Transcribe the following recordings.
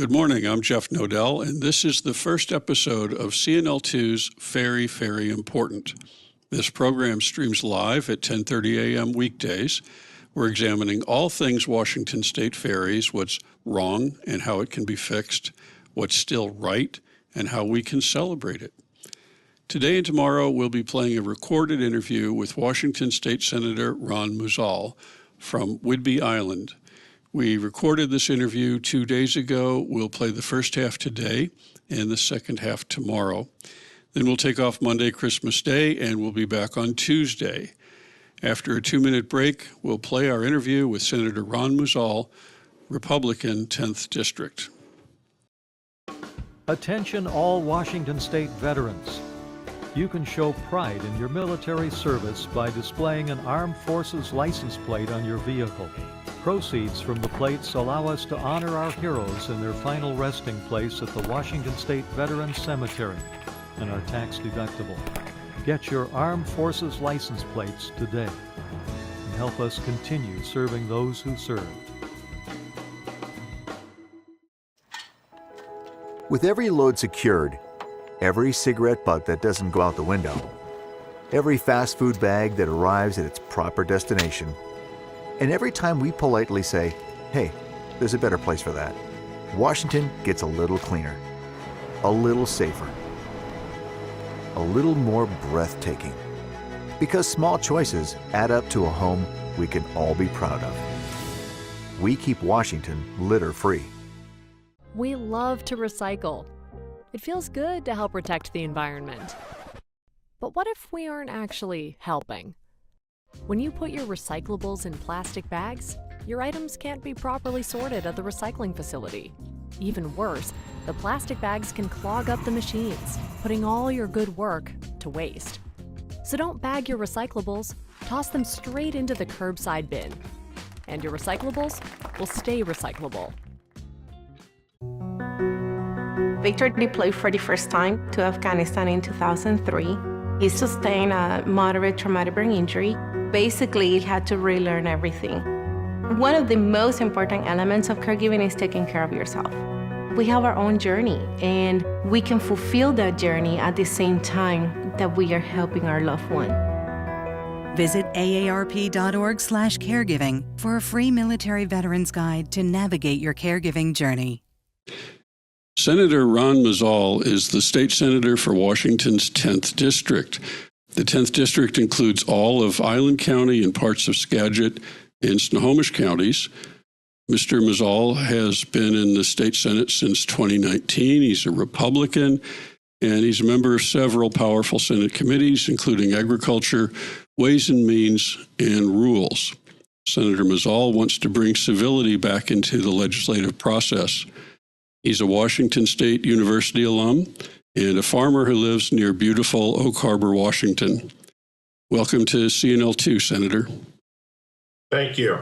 Good morning, I'm Jeff Noedel, and this is the first episode of CNL2's Ferry Ferry Important. This program streams live at 10:30 a.m. weekdays. We're examining all things Washington State Ferries, what's wrong and how it can be fixed, what's still right, and how we can celebrate it. Today and tomorrow, we'll be playing a recorded interview with Washington State Senator Ron Muzzall from Whidbey Island. We recorded this interview 2 days ago. We'll play the first half today and the second half tomorrow. Then we'll take off Monday, Christmas Day, and we'll be back on Tuesday. After a 2-minute break, we'll play our interview with Senator Ron Muzzall, Republican, 10th District. Attention all Washington State veterans. You can show pride in your military service by displaying an Armed Forces license plate on your vehicle. Proceeds from the plates allow us to honor our heroes in their final resting place at the Washington State Veterans Cemetery and are tax deductible. Get your Armed Forces license plates today and help us continue serving those who served. With every load secured, every cigarette butt that doesn't go out the window, every fast food bag that arrives at its proper destination, and every time we politely say, hey, there's a better place for that, Washington gets a little cleaner, a little safer, a little more breathtaking. Because small choices add up to a home we can all be proud of. We keep Washington litter-free. We love to recycle. It feels good to help protect the environment. But what if we aren't actually helping? When you put your recyclables in plastic bags, your items can't be properly sorted at the recycling facility. Even worse, the plastic bags can clog up the machines, putting all your good work to waste. So don't bag your recyclables, toss them straight into the curbside bin. And your recyclables will stay recyclable. Victor deployed for the first time to Afghanistan in 2003. He sustained a moderate traumatic brain injury. Basically, he had to relearn everything. One of the most important elements of caregiving is taking care of yourself. We have our own journey, and we can fulfill that journey at the same time that we are helping our loved one. Visit aarp.org/caregiving for a free military veterans guide to navigate your caregiving journey. Senator Ron Muzzall is the state senator for Washington's 10th District. The 10th District includes all of Island County and parts of Skagit and Snohomish counties. Mr. Muzzall has been in the state Senate since 2019. He's a Republican, and he's a member of several powerful Senate committees, including Agriculture, Ways and Means, and Rules. Senator Muzzall wants to bring civility back into the legislative process. He's a Washington State University alum and a farmer who lives near beautiful Oak Harbor, Washington. Welcome to CNL2, Senator. Thank you.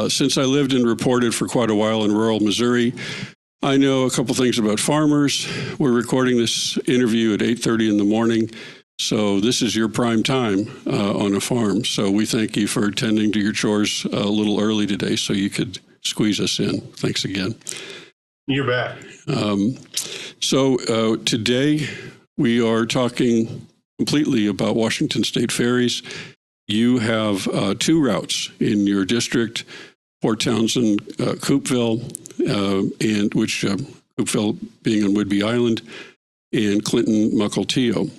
Since I lived and reported for quite a while in rural Missouri, I know a couple things about farmers. We're recording this interview at 8:30 in the morning, so this is your prime time on a farm. So we thank you for attending to your chores a little early today so you could squeeze us in. Thanks again. You bet. Today we are talking completely about Washington State Ferries. You have two routes in your district, Port Townsend, Coupeville, and Coupeville being on Whidbey Island, and Clinton, Mukilteo.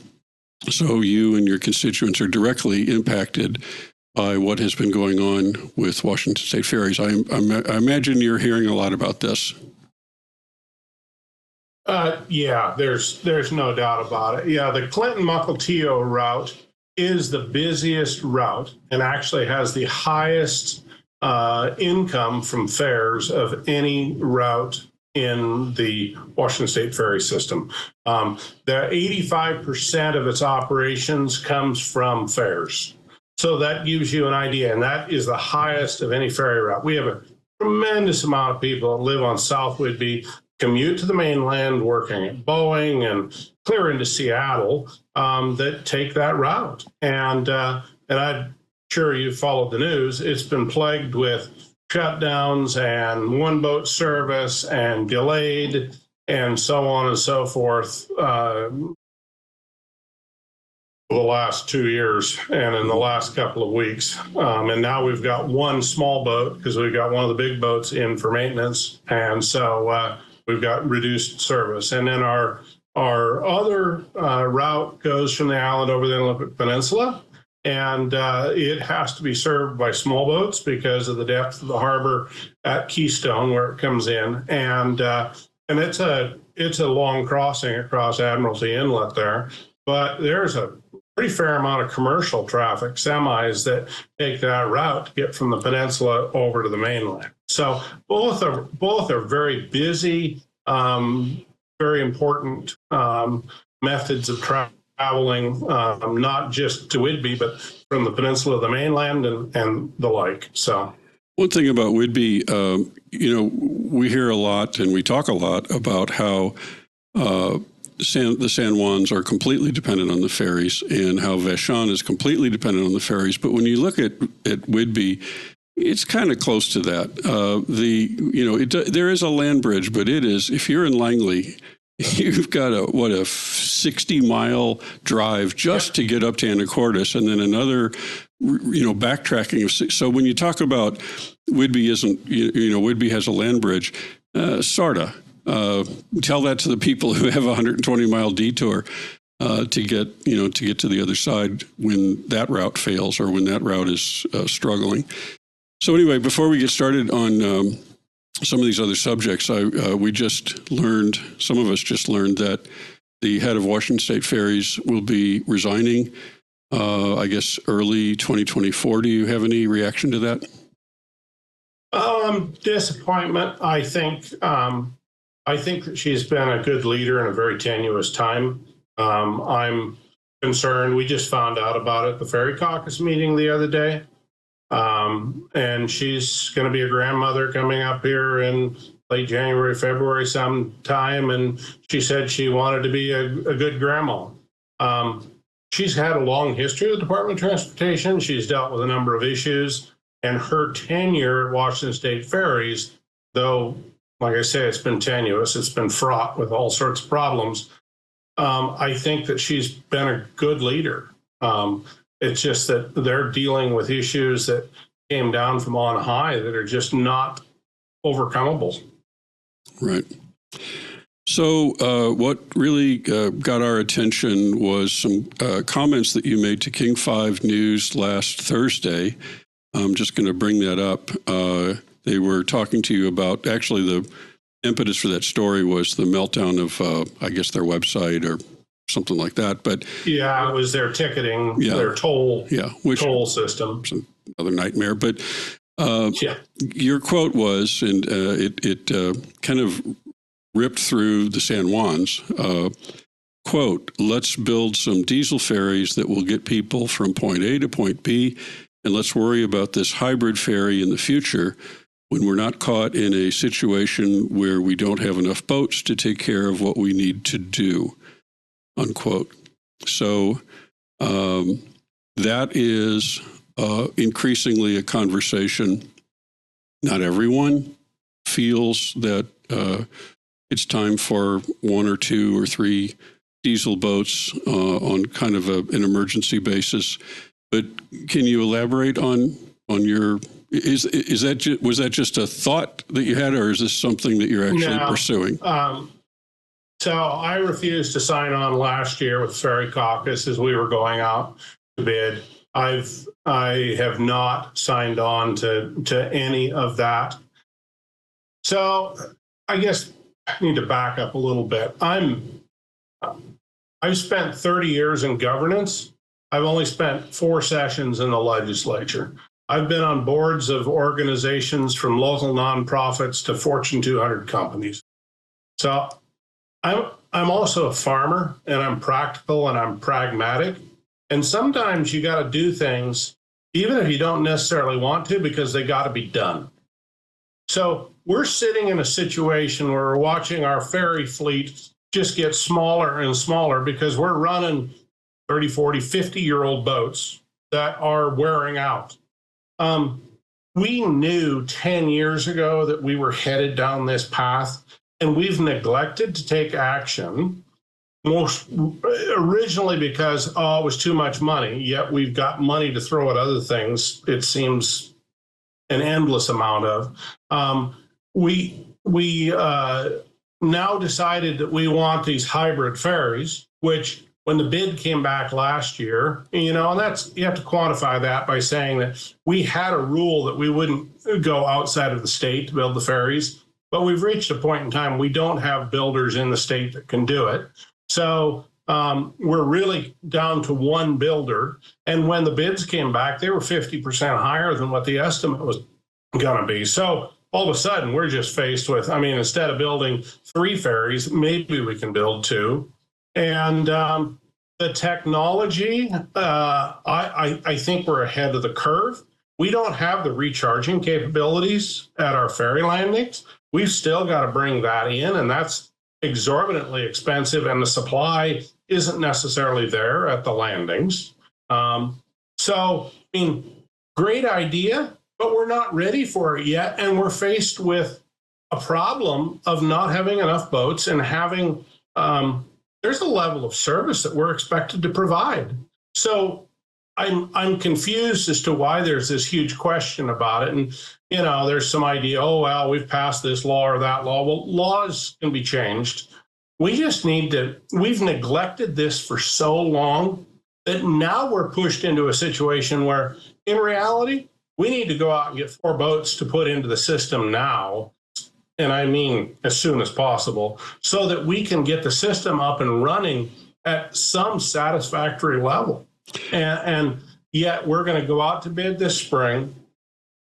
So you and your constituents are directly impacted by what has been going on with Washington State Ferries. I imagine you're hearing a lot about this. Yeah, there's no doubt about it. Yeah, the Clinton-Mukilteo route is the busiest route and actually has the highest income from fares of any route in the Washington State ferry system. The 85% of its operations comes from fares. So that gives you an idea, and that is the highest of any ferry route. We have a tremendous amount of people that live on South Whidbey, commute to the mainland, working at Boeing and clear into Seattle, that take that route. And I'm sure you've followed the news. It's been plagued with shutdowns and one boat service and delayed and so on and so forth the last 2 years and in the last couple of weeks. And now we've got one small boat because we've got one of the big boats in for maintenance. And so we've got reduced service. And then our other route goes from the island over the Olympic Peninsula. And it has to be served by small boats because of the depth of the harbor at Keystone where it comes in. And it's a long crossing across Admiralty Inlet there. But there's a pretty fair amount of commercial traffic, semis that take that route to get from the peninsula over to the mainland. So both are very busy, very important methods of traveling, not just to Whidbey, but from the peninsula to the mainland and the like. So one thing about Whidbey, we hear a lot and we talk a lot about how the San Juans are completely dependent on the ferries and how Vashon is completely dependent on the ferries. But when you look at Whidbey, it's kind of close to that. There is a land bridge, but it is, if you're in Langley, you've got a 60-mile drive just to get up to Anacortes, and then another, backtracking of so when you talk about Whidbey Whidbey has a land bridge, sorta. Tell that to the people who have a 120-mile detour to get to the other side when that route fails or when that route is struggling. So anyway, before we get started on some of these other subjects, some of us just learned that the head of Washington State Ferries will be resigning, I guess, early 2024. Do you have any reaction to that? Disappointment, I think. I think that she's been a good leader in a very tenuous time. I'm concerned. We just found out about it at the Ferry Caucus meeting the other day. And she's going to be a grandmother coming up here in late January, February sometime. And she said she wanted to be a good grandma. She's had a long history with the Department of Transportation. She's dealt with a number of issues. And her tenure at Washington State Ferries, though, like I say, it's been tenuous, it's been fraught with all sorts of problems. I think that she's been a good leader. It's just that they're dealing with issues that came down from on high that are just not overcomable. Right. So what really got our attention was some comments that you made to King 5 News last Thursday. I'm just going to bring that up. They were talking to you about, actually the impetus for that story was the meltdown of, I guess, their website or something like that. But yeah, it was their ticketing, their toll system. Another nightmare. But your quote was, and it kind of ripped through the San Juans, quote, "Let's build some diesel ferries that will get people from point A to point B, and let's worry about this hybrid ferry in the future when we're not caught in a situation where we don't have enough boats to take care of what we need to do," unquote. So that is increasingly a conversation. Not everyone feels that it's time for one or two or three diesel boats on kind of an emergency basis. But can you elaborate on your, was that just a thought that you had, or is this something that you're actually pursuing? So I refused to sign on last year with Ferry Caucus as we were going out to bid. I have not signed on to any of that. So I guess I need to back up a little bit. I've spent 30 years in governance. I've only spent 4 sessions in the legislature. I've been on boards of organizations from local nonprofits to Fortune 200 companies. So I'm also a farmer, and I'm practical and I'm pragmatic. And sometimes you got to do things, even if you don't necessarily want to, because they got to be done. So we're sitting in a situation where we're watching our ferry fleet just get smaller and smaller because we're running 30, 40, 50-year-old boats that are wearing out. we knew 10 years ago that we were headed down this path, and we've neglected to take action, most originally because, it was too much money, yet we've got money to throw at other things, it seems an endless amount of. We now decided that we want these hybrid ferries, which when the bid came back last year, and you have to quantify that by saying that we had a rule that we wouldn't go outside of the state to build the ferries, but we've reached a point in time we don't have builders in the state that can do it. So we're really down to one builder. And when the bids came back, they were 50% higher than what the estimate was going to be. So all of a sudden, we're just faced with, instead of building 3 ferries, maybe we can build 2. And the technology, I think we're ahead of the curve. We don't have the recharging capabilities at our ferry landings. We've still got to bring that in, and that's exorbitantly expensive, and the supply isn't necessarily there at the landings. Great idea, but we're not ready for it yet, and we're faced with a problem of not having enough boats and having there's a level of service that we're expected to provide. So I'm confused as to why there's this huge question about it. And, there's some idea, we've passed this law or that law. Well, laws can be changed. We just we've neglected this for so long that now we're pushed into a situation where, in reality, we need to go out and get 4 boats to put into the system now. And I mean as soon as possible, so that we can get the system up and running at some satisfactory level. And yet we're going to go out to bid this spring.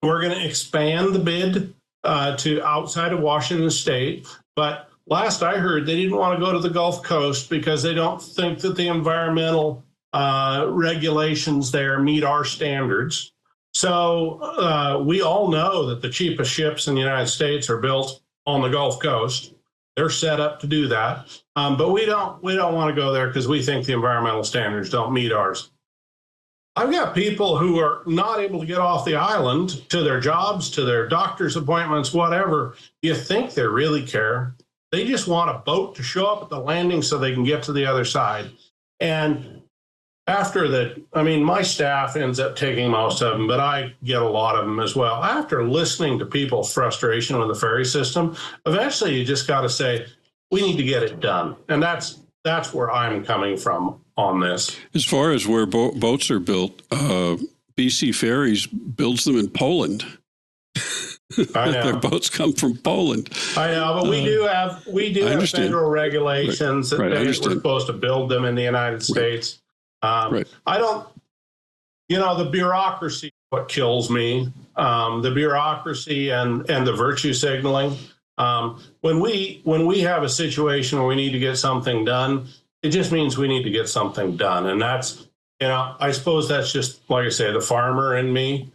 We're going to expand the bid to outside of Washington State. But last I heard, they didn't want to go to the Gulf Coast because they don't think that the environmental regulations there meet our standards. So we all know that the cheapest ships in the United States are built on the Gulf Coast. They're set up to do that. But we don't want to go there because we think the environmental standards don't meet ours. I've got people who are not able to get off the island to their jobs, to their doctor's appointments, whatever. You think they really care? They just want a boat to show up at the landing so they can get to the other side. And after that, my staff ends up taking most of them, but I get a lot of them as well. After listening to people's frustration with the ferry system, eventually you just got to say, we need to get it done. And that's where I'm coming from on this. As far as where boats are built, BC Ferries builds them in Poland. I know. Their boats come from Poland. I know, but we do have federal regulations that we're supposed to build them in the United States. I don't, the bureaucracy is what kills me. The bureaucracy and the virtue signaling. When we have a situation where we need to get something done, it just means we need to get something done. And that's, I suppose that's just, like I say, the farmer in me.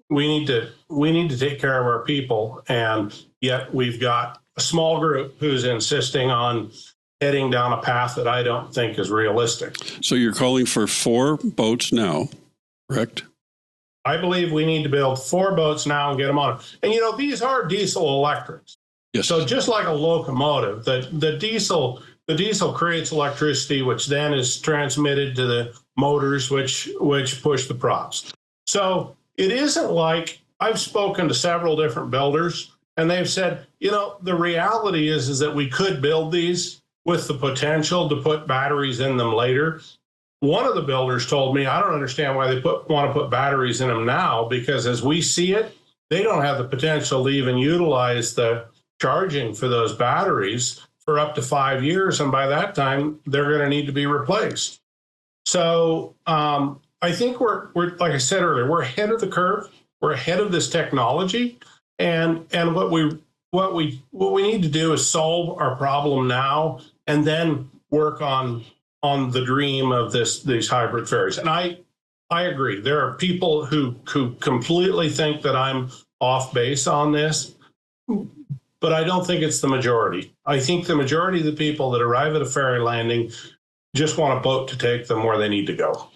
We need to take care of our people. And yet we've got a small group who's insisting on heading down a path that I don't think is realistic. So you're calling for 4 boats now, correct? I believe we need to build 4 boats now and get them on. And, these are diesel electrics. Yes. So just like a locomotive, the diesel creates electricity, which then is transmitted to the motors, which push the props. So it isn't like, I've spoken to several different builders, and they've said, the reality is that we could build these with the potential to put batteries in them later. One of the builders told me, I don't understand why they want to put batteries in them now, because as we see it, they don't have the potential to even utilize the charging for those batteries for up to 5 years. And by that time, they're going to need to be replaced. So I think we're, like I said earlier, we're ahead of the curve. We're ahead of this technology. And what we need to do is solve our problem now and then work on the dream of these hybrid ferries. And I agree. There are people who completely think that I'm off base on this, but I don't think it's the majority. I think the majority of the people that arrive at a ferry landing just want a boat to take them where they need to go.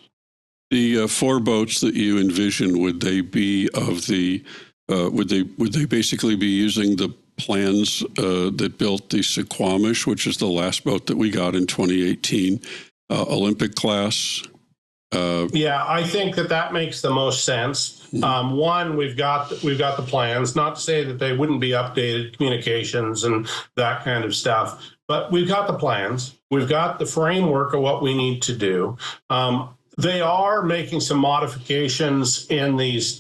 The four boats that you envision, would they be of the? Would they basically be using the plans that built the Suquamish, which is the last boat that we got in 2018, Olympic class? Yeah, I think that makes the most sense. One, we've got the plans. Not to say that they wouldn't be updated, communications and that kind of stuff, but we've got the plans. We've got the framework of what we need to do. They are making some modifications in these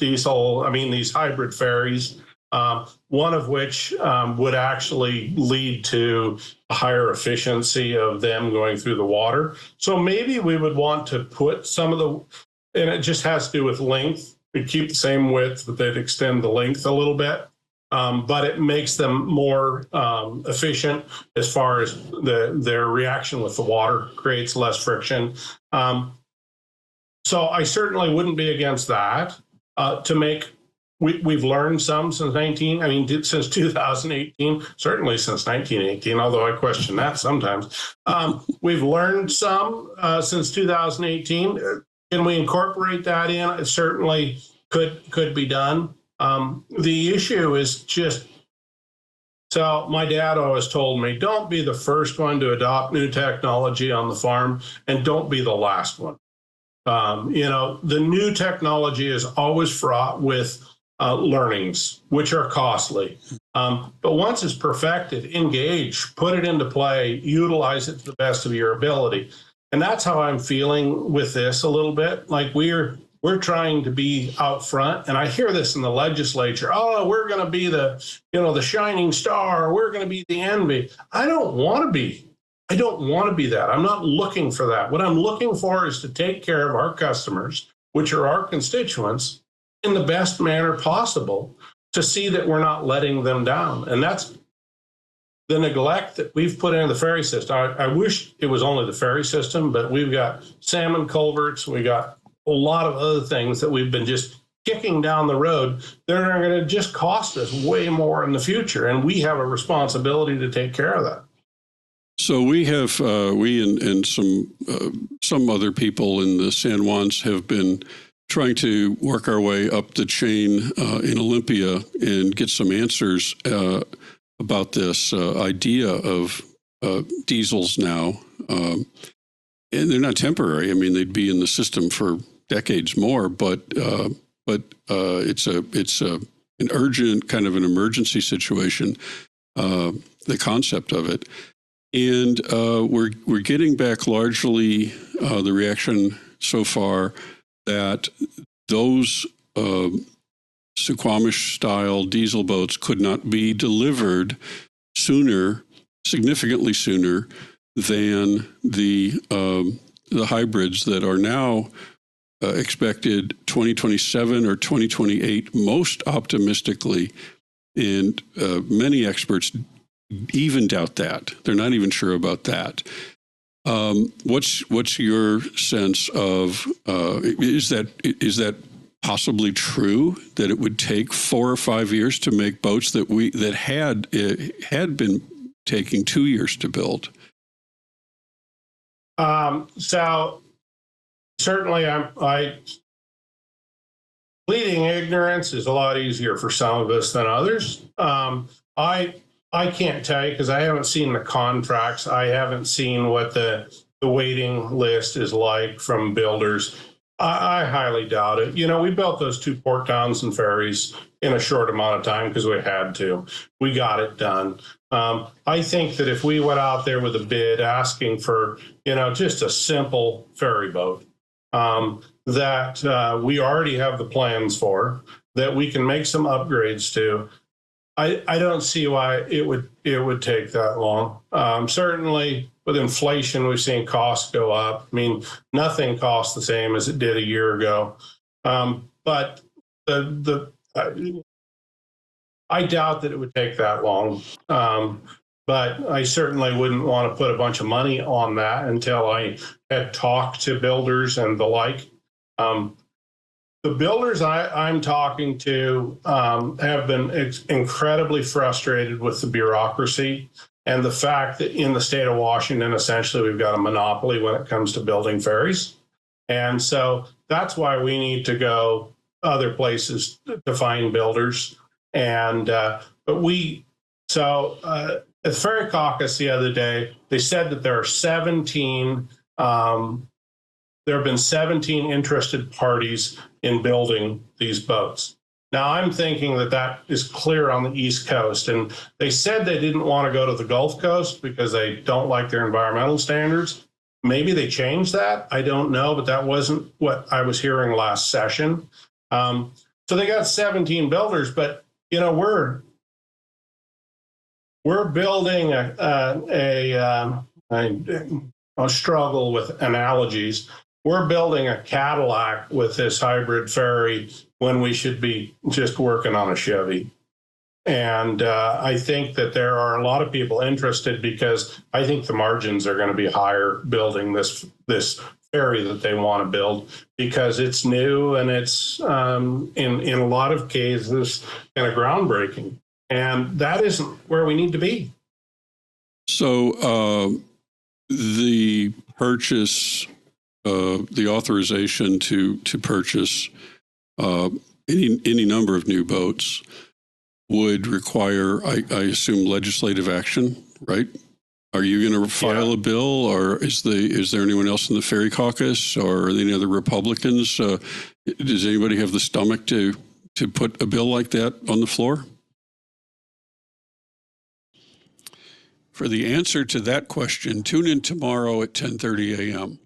hybrid ferries. One of which would actually lead to a higher efficiency of them going through the water. So maybe we would want to put some of and it just has to do with length. We keep the same width, but they'd extend the length a little bit. But it makes them more efficient as far as their reaction with the water, creates less friction. So I certainly wouldn't be against that to make. We've learned some since 2018, certainly since 1918, although I question that sometimes. We've learned some since 2018. Can we incorporate that in? It certainly could be done. The issue is just, so my dad always told me, don't be the first one to adopt new technology on the farm, and don't be the last one. The new technology is always fraught with learnings, which are costly. But once it's perfected, engage, put it into play, utilize it to the best of your ability. And that's how I'm feeling with this a little bit. Like we're trying to be out front. And I hear this in the legislature. Oh, we're going to be the shining star. We're going to be the envy. I don't want to be that. I'm not looking for that. What I'm looking for is to take care of our customers, which are our constituents, in the best manner possible, to see that we're not letting them down. And that's the neglect that we've put into the ferry system. I wish it was only the ferry system, but we've got salmon culverts. We got a lot of other things that we've been just kicking down the road that are going to just cost us way more in the future. And we have a responsibility to take care of that. So we have, and some other people in the San Juans have been trying to work our way up the chain in Olympia and get some answers about this idea of diesels now. And they're not temporary. I mean, they'd be in the system for decades more, but it's an urgent kind of an emergency situation, the concept of it. And we're getting back largely the reaction so far that those Suquamish-style diesel boats could not be delivered sooner, significantly sooner, than the hybrids that are now expected 2027 or 2028, most optimistically. And many experts even doubt that. They're not even sure about that. What's your sense of is that possibly true that it would take 4 or 5 years to make boats that had been taking 2 years to build? So certainly, pleading ignorance is a lot easier for some of us than others. I can't tell you because I haven't seen the contracts. I haven't seen what the waiting list is like from builders. I highly doubt it. We built those 2 port towns and ferries in a short amount of time because we had to. We got it done. I think that if we went out there with a bid asking for, just a simple ferry boat that we already have the plans for, that we can make some upgrades to, I don't see why it would take that long. Certainly, with inflation, we've seen costs go up. I mean, nothing costs the same as it did a year ago. But I doubt that it would take that long. But I certainly wouldn't want to put a bunch of money on that until I had talked to builders and the like. The builders I'm talking to have been incredibly frustrated with the bureaucracy and the fact that in the state of Washington, essentially, we've got a monopoly when it comes to building ferries. And so that's why we need to go other places to find builders. And at the Ferry Caucus the other day, they said that there are 17. There have been 17 interested parties in building these boats. Now, I'm thinking that is clear on the East Coast. And they said they didn't want to go to the Gulf Coast because they don't like their environmental standards. Maybe they changed that. I don't know, but that wasn't what I was hearing last session. So they got 17 builders, but, you know, we're building I'll struggle with analogies. We're building a Cadillac with this hybrid ferry when we should be just working on a Chevy. And I think that there are a lot of people interested because I think the margins are going to be higher building this ferry that they want to build because it's new and it's in a lot of cases kind of groundbreaking. And that isn't where we need to be. So the purchase, the authorization to purchase any number of new boats would require, I assume, legislative action, right? Are you going to file a bill, or is there anyone else in the Ferry Caucus, or any other Republicans? Does anybody have the stomach to put a bill like that on the floor? For the answer to that question, tune in tomorrow at 10:30 a.m.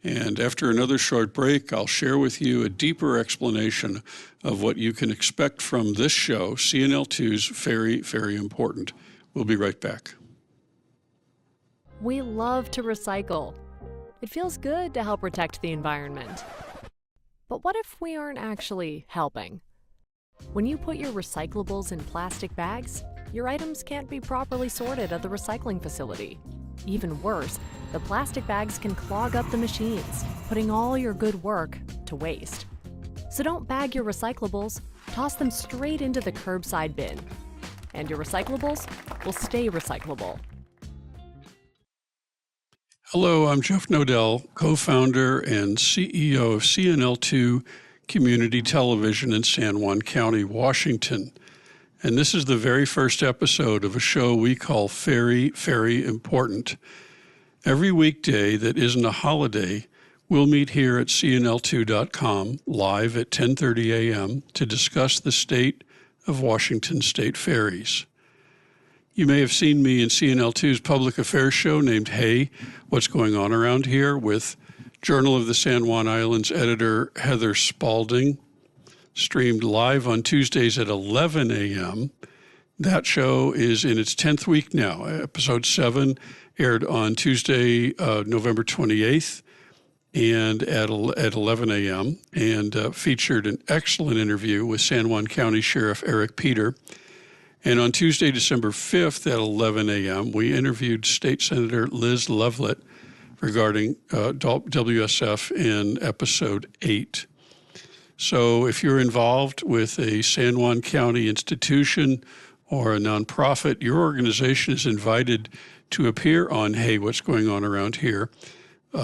And after another short break, I'll share with you a deeper explanation of what you can expect from this show, CNL2's Ferry Ferry Important. We'll be right back. We love to recycle. It feels good to help protect the environment. But what if we aren't actually helping? When you put your recyclables in plastic bags, your items can't be properly sorted at the recycling facility. Even worse, the plastic bags can clog up the machines, putting all your good work to waste. So don't bag your recyclables, toss them straight into the curbside bin. And your recyclables will stay recyclable. Hello, I'm Jeff Noedel, co-founder and CEO of CNL2 Community Television in San Juan County, Washington. And this is the very first episode of a show we call Ferry Ferry Important. Every weekday that isn't a holiday, we'll meet here at cnl2.com live at 10:30 a.m. to discuss the state of Washington State ferries. You may have seen me in CNL2's public affairs show named Hey, What's Going On Around Here with Journal of the San Juan Islands editor Heather Spalding, streamed live on Tuesdays at 11 a.m. That show is in its 10th week now. Episode 7 aired on Tuesday, November 28th, and at 11 a.m., and featured an excellent interview with San Juan County Sheriff Eric Peter. And on Tuesday, December 5th at 11 a.m., we interviewed State Senator Liz Lovelet regarding WSF in episode 8. So if you're involved with a San Juan County institution or a nonprofit, your organization is invited to appear on Hey, What's Going On Around Here.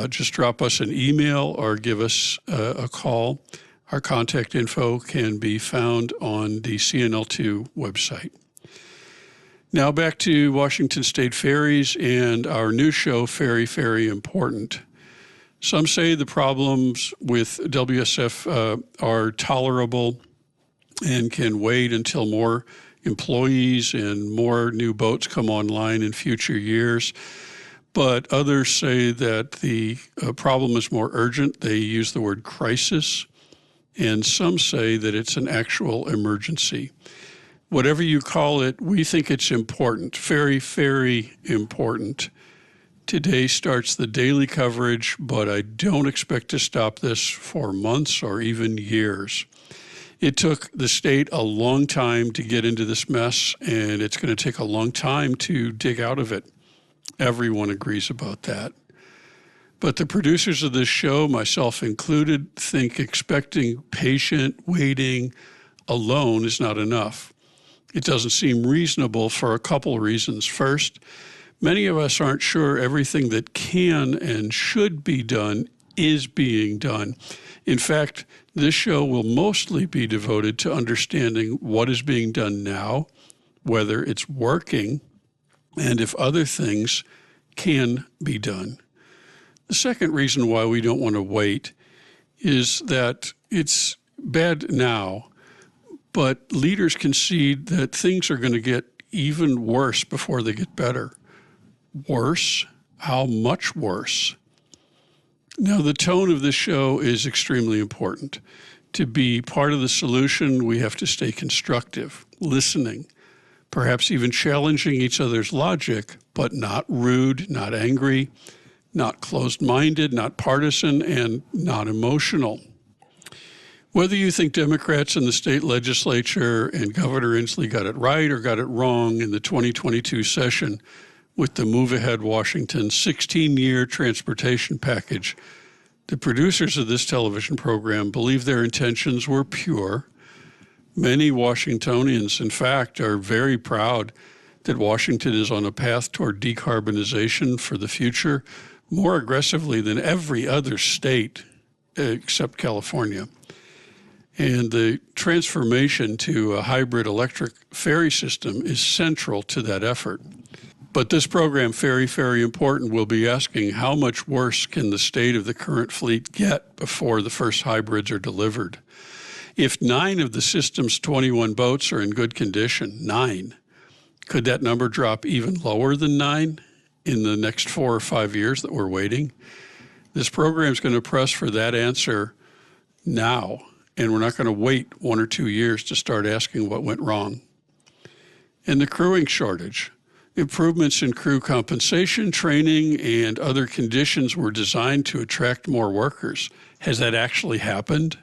Just drop us an email or give us a call. Our contact info can be found on the CNL2 website. Now back to Washington State Ferries and our new show, Ferry Ferry Important. Some say the problems with WSF are tolerable and can wait until more employees and more new boats come online in future years. But others say that the problem is more urgent. They use the word crisis. And some say that it's an actual emergency. Whatever you call it, we think it's important, very, very important. Today starts the daily coverage, but I don't expect to stop this for months or even years. It took the state a long time to get into this mess, and it's going to take a long time to dig out of it. Everyone agrees about that. But the producers of this show, myself included, think expecting patient waiting alone is not enough. It doesn't seem reasonable for a couple reasons. First, many of us aren't sure everything that can and should be done is being done. In fact, this show will mostly be devoted to understanding what is being done now, whether it's working, and if other things can be done. The second reason why we don't want to wait is that it's bad now, but leaders concede that things are going to get even worse before they get better. Worse? How much worse? Now, the tone of this show is extremely important. To be part of the solution, we have to stay constructive, listening, perhaps even challenging each other's logic, but not rude, not angry, not closed-minded, not partisan, and not emotional. Whether you think Democrats in the state legislature and Governor Inslee got it right or got it wrong in the 2022 session with the Move Ahead Washington 16-year transportation package, the producers of this television program believe their intentions were pure. Many Washingtonians, in fact, are very proud that Washington is on a path toward decarbonization for the future more aggressively than every other state except California. And the transformation to a hybrid electric ferry system is central to that effort. But this program, Ferry Ferry Important, will be asking how much worse can the state of the current fleet get before the first hybrids are delivered? If 9 of the system's 21 boats are in good condition, 9, could that number drop even lower than 9 in the next 4 or 5 years that we're waiting? This program is going to press for that answer now, and we're not going to wait 1 or 2 years to start asking what went wrong. And the crewing shortage. Improvements in crew compensation, training, and other conditions were designed to attract more workers. Has that actually happened?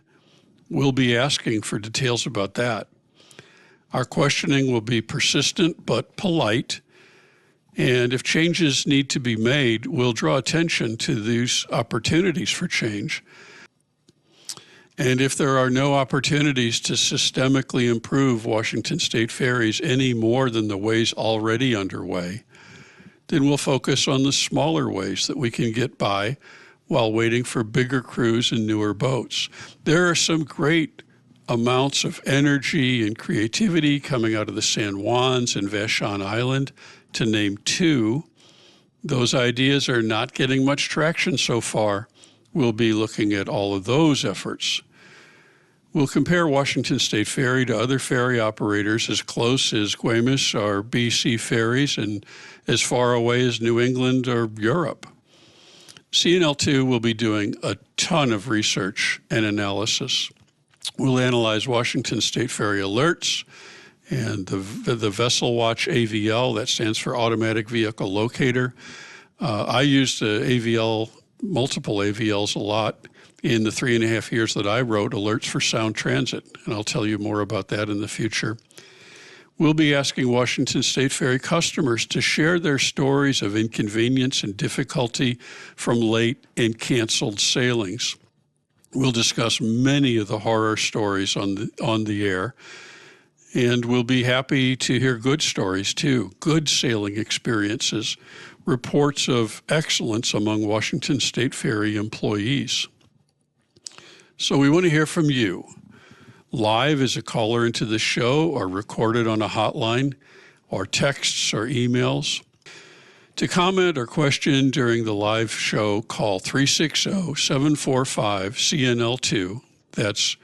We'll be asking for details about that. Our questioning will be persistent but polite, and if changes need to be made, we'll draw attention to these opportunities for change. And if there are no opportunities to systemically improve Washington State ferries any more than the ways already underway, then we'll focus on the smaller ways that we can get by while waiting for bigger crews and newer boats. There are some great amounts of energy and creativity coming out of the San Juans and Vashon Island, to name 2. Those ideas are not getting much traction so far. We'll be looking at all of those efforts. We'll compare Washington State Ferry to other ferry operators as close as Guaymas or BC ferries and as far away as New England or Europe. CNL2 will be doing a ton of research and analysis. We'll analyze Washington State Ferry alerts and the Vessel Watch AVL, that stands for Automatic Vehicle Locator. I used the multiple AVLs a lot in the 3.5 years that I wrote alerts for Sound Transit, and I'll tell you more about that in the future. We'll be asking Washington State Ferry customers to share their stories of inconvenience and difficulty from late and canceled sailings. We'll discuss many of the horror stories on the air, and we'll be happy to hear good stories too, good sailing experiences, reports of excellence among Washington State Ferry employees. So we want to hear from you. Live as a caller into the show, or recorded on a hotline, or texts or emails. To comment or question during the live show, call 360-745-CNL2. That's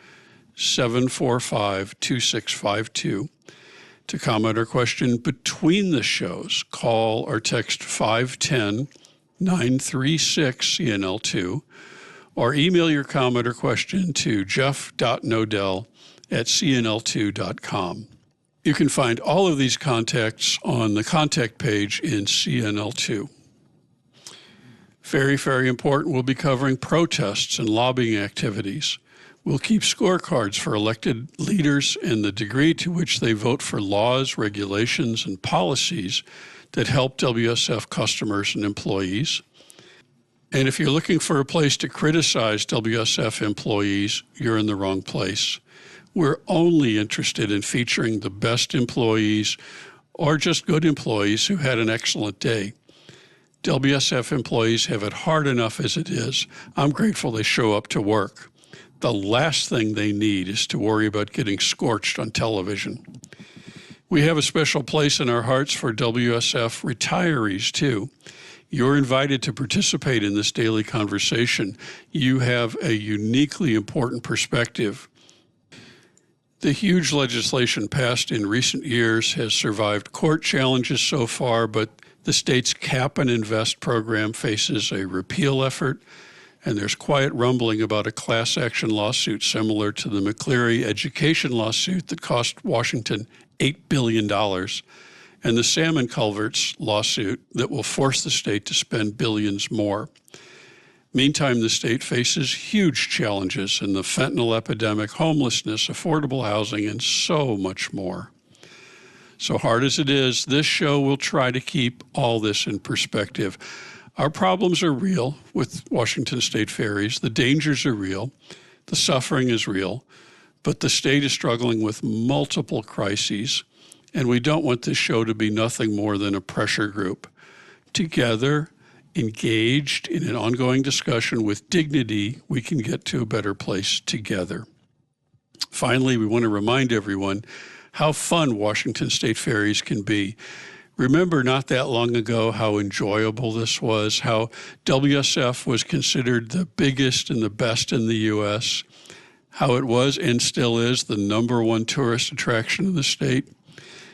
745-2652. To comment or question between the shows, call or text 510-936-CNL2, or email your comment or question to jeff.noedel@cnl2.com. You can find all of these contacts on the contact page in CNL2. Ferry Ferry Important will be covering protests and lobbying activities. We'll keep scorecards for elected leaders and the degree to which they vote for laws, regulations, and policies that help WSF customers and employees. And if you're looking for a place to criticize WSF employees, you're in the wrong place. We're only interested in featuring the best employees or just good employees who had an excellent day. WSF employees have it hard enough as it is. I'm grateful they show up to work. The last thing they need is to worry about getting scorched on television. We have a special place in our hearts for WSF retirees, too. You're invited to participate in this daily conversation. You have a uniquely important perspective. The huge legislation passed in recent years has survived court challenges so far, but the state's Cap and Invest program faces a repeal effort, and there's quiet rumbling about a class action lawsuit similar to the McCleary education lawsuit that cost Washington $8 billion, and the salmon culverts lawsuit that will force the state to spend billions more. Meantime, the state faces huge challenges in the fentanyl epidemic, homelessness, affordable housing, and so much more. So hard as it is, this show will try to keep all this in perspective. Our problems are real with Washington State Ferries. The dangers are real. The suffering is real. But the state is struggling with multiple crises, and we don't want this show to be nothing more than a pressure group. Together, engaged in an ongoing discussion with dignity, we can get to a better place together. Finally, we want to remind everyone how fun Washington State Ferries can be. Remember not that long ago how enjoyable this was, how WSF was considered the biggest and the best in the U.S., how it was and still is the #1 tourist attraction in the state.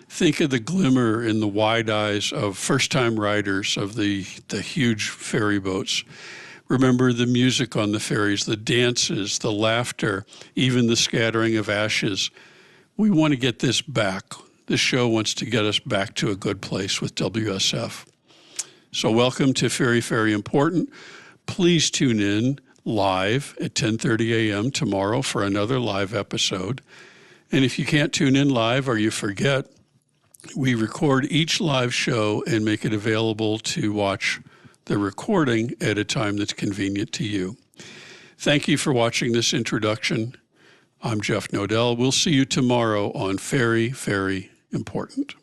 Think of the glimmer in the wide eyes of first-time riders of the huge ferry boats. Remember the music on the ferries, the dances, the laughter, even the scattering of ashes. We want to get this back. This show wants to get us back to a good place with WSF. So welcome to Ferry Ferry Important. Please tune in live at 10:30 a.m. tomorrow for another live episode. And if you can't tune in live or you forget, we record each live show and make it available to watch the recording at a time that's convenient to you. Thank you for watching this introduction. I'm Jeff Noedel. We'll see you tomorrow on Ferry Ferry Important.